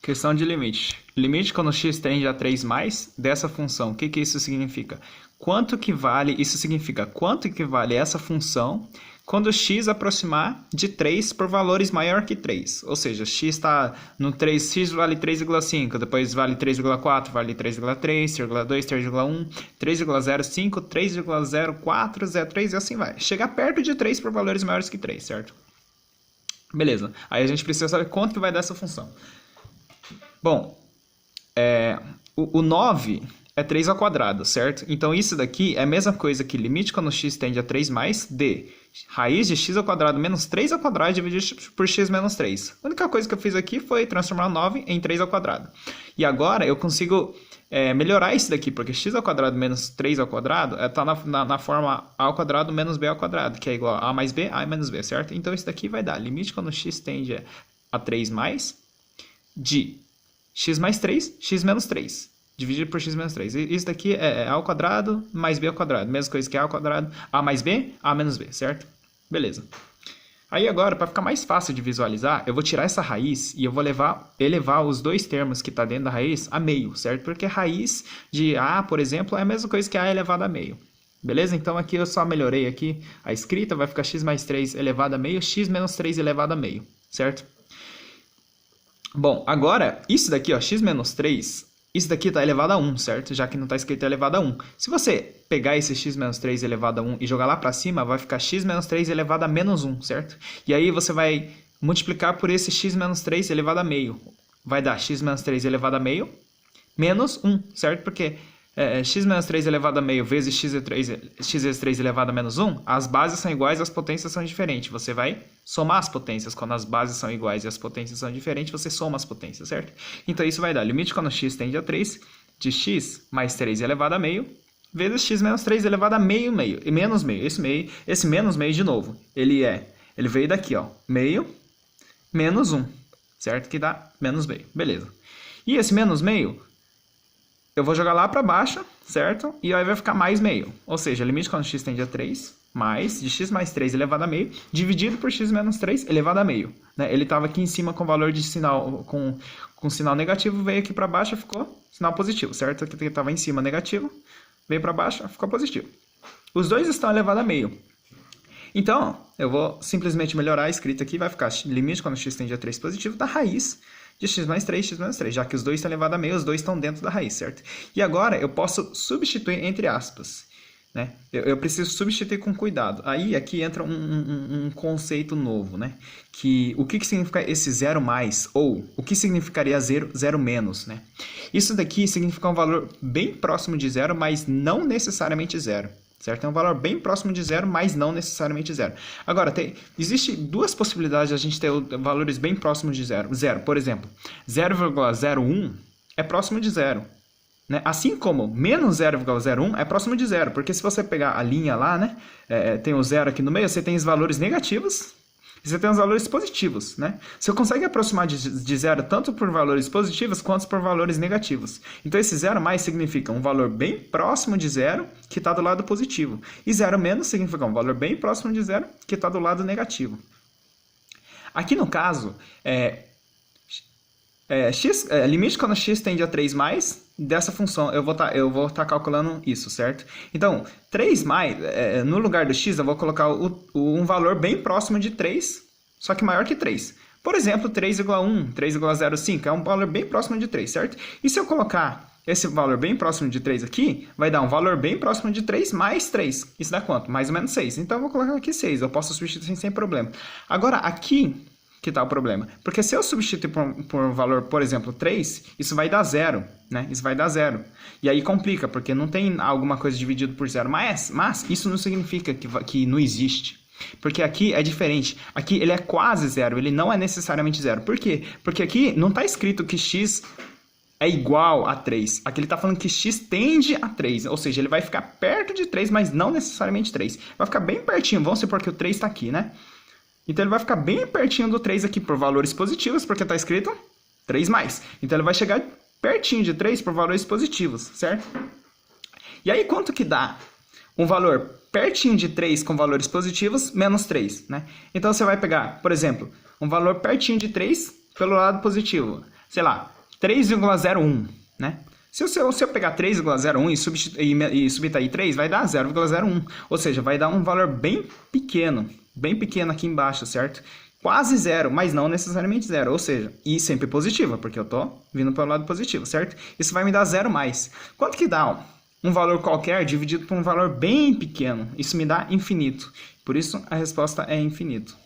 Questão de limite. Limite quando x tende a 3 mais dessa função. O que isso significa? Quanto que vale, isso significa quanto que vale essa função quando x aproximar de 3 por valores maior que 3. Ou seja, x está no 3, x vale 3,5, depois vale 3,4, vale 3,3, 3,2, 3,1, 3,05, 3,0403 e assim vai. Chegar perto de 3 por valores maiores que 3, certo? Beleza. Aí a gente precisa saber quanto que vai dar essa função. Bom, o 9 é 3 ao quadrado, certo? Então isso daqui é a mesma coisa que limite quando x tende a 3 mais de raiz de x ao quadrado menos 3 ao quadrado dividido por x menos 3. A única coisa que eu fiz aqui foi transformar o 9 em 3 ao quadrado. E agora eu consigo melhorar isso daqui, porque x ao quadrado menos 3 ao quadrado está na forma a ao quadrado menos b ao quadrado, que é igual a mais b, a menos b, certo? Então isso daqui vai dar limite quando x tende a 3 mais de x mais 3, x menos 3, dividido por x menos 3. Isso daqui é a ao quadrado mais b ao quadrado. Mesma coisa que a ao quadrado, a mais b, a menos b, certo? Beleza. Aí agora, para ficar mais fácil de visualizar, eu vou tirar essa raiz e eu vou elevar os dois termos que está dentro da raiz a meio, certo? Porque a raiz de a, por exemplo, é a mesma coisa que a elevado a meio. Beleza? Então aqui eu só melhorei aqui a escrita, vai ficar x mais 3 elevado a meio, x menos 3 elevado a meio, certo? Bom, agora, isso daqui, ó, x menos 3, isso daqui está elevado a 1, certo? Já que não está escrito elevado a 1. Se você pegar esse x menos 3 elevado a 1 e jogar lá para cima, vai ficar x menos 3 elevado a menos 1, certo? E aí você vai multiplicar por esse x menos 3 elevado a meio. Vai dar x menos 3 elevado a meio menos 1, certo? Porque x menos 3 elevado a meio vezes x vezes 3 elevado a menos 1, as bases são iguais, as potências são diferentes. Você vai somar as potências. Quando as bases são iguais e as potências são diferentes, você soma as potências, certo? Então isso vai dar limite quando x tende a 3 de x mais 3 elevado a meio vezes x menos 3 elevado a meio, e menos meio. Esse menos meio de novo, ele veio daqui, ó, meio menos 1, certo? Que dá menos meio, beleza. E esse menos meio eu vou jogar lá para baixo, certo? E aí vai ficar mais meio. Ou seja, limite quando x tende a 3, mais de x mais 3 elevado a meio, dividido por x menos 3 elevado a meio. Né? Ele estava aqui em cima com valor de sinal, com sinal negativo, veio aqui para baixo e ficou sinal positivo, certo? Aqui estava em cima negativo, veio para baixo, ficou positivo. Os dois estão elevados a meio. Então, eu vou simplesmente melhorar a escrita aqui, vai ficar limite quando x tende a 3 positivo da raiz de x mais 3, x menos 3, já que os dois estão elevados a meio, os dois estão dentro da raiz, certo? E agora eu posso substituir entre aspas, né? Eu preciso substituir com cuidado. Aí aqui entra um conceito novo, né? O que significa esse zero mais, ou o que significaria zero menos, né? Isso daqui significa um valor bem próximo de zero, mas não necessariamente zero. Certo? É um valor bem próximo de zero, mas não necessariamente zero. Agora, existe duas possibilidades de a gente ter valores bem próximos de zero. Por exemplo, 0,01 é próximo de zero. Né? Assim como menos 0,01 é próximo de zero. Porque se você pegar a linha lá, né, tem o zero aqui no meio, você tem os valores negativos e você tem os valores positivos. Né? Você consegue aproximar de zero tanto por valores positivos quanto por valores negativos. Então, esse zero mais significa um valor bem próximo de zero que está do lado positivo. E zero menos significa um valor bem próximo de zero que está do lado negativo. Aqui no caso, limite quando x tende a 3 mais dessa função, eu vou estar calculando isso, certo? Então, 3 mais, no lugar do x, eu vou colocar um valor bem próximo de 3, só que maior que 3. Por exemplo, 3,1, 3,05, é um valor bem próximo de 3, certo? E se eu colocar esse valor bem próximo de 3 aqui, vai dar um valor bem próximo de 3 mais 3. Isso dá quanto? Mais ou menos 6. Então, eu vou colocar aqui 6, eu posso substituir sem problema. Agora, aqui que está o problema. Porque se eu substituir por um valor, por exemplo, 3, isso vai dar 0, né? Isso vai dar 0. E aí complica, porque não tem alguma coisa dividido por 0. Mas isso não significa que não existe. Porque aqui é diferente. Aqui ele é quase 0, ele não é necessariamente 0. Por quê? Porque aqui não está escrito que x é igual a 3. Aqui ele está falando que x tende a 3. Ou seja, ele vai ficar perto de 3, mas não necessariamente 3. Vai ficar bem pertinho. Vamos supor que o 3 está aqui, né? Então, ele vai ficar bem pertinho do 3 aqui por valores positivos, porque está escrito 3 mais. Então, ele vai chegar pertinho de 3 por valores positivos, certo? E aí, quanto que dá um valor pertinho de 3 com valores positivos menos 3, né? Então, você vai pegar, por exemplo, um valor pertinho de 3 pelo lado positivo. Sei lá, 3,01, né? Se eu pegar 3,01 e subtrair 3, vai dar 0,01. Ou seja, vai dar um valor bem pequeno aqui embaixo, certo? Quase zero, mas não necessariamente zero. Ou seja, e sempre positiva, porque eu estou vindo para o lado positivo, certo? Isso vai me dar zero mais. Quanto que dá? Um valor qualquer dividido por um valor bem pequeno. Isso me dá infinito. Por isso, a resposta é infinito.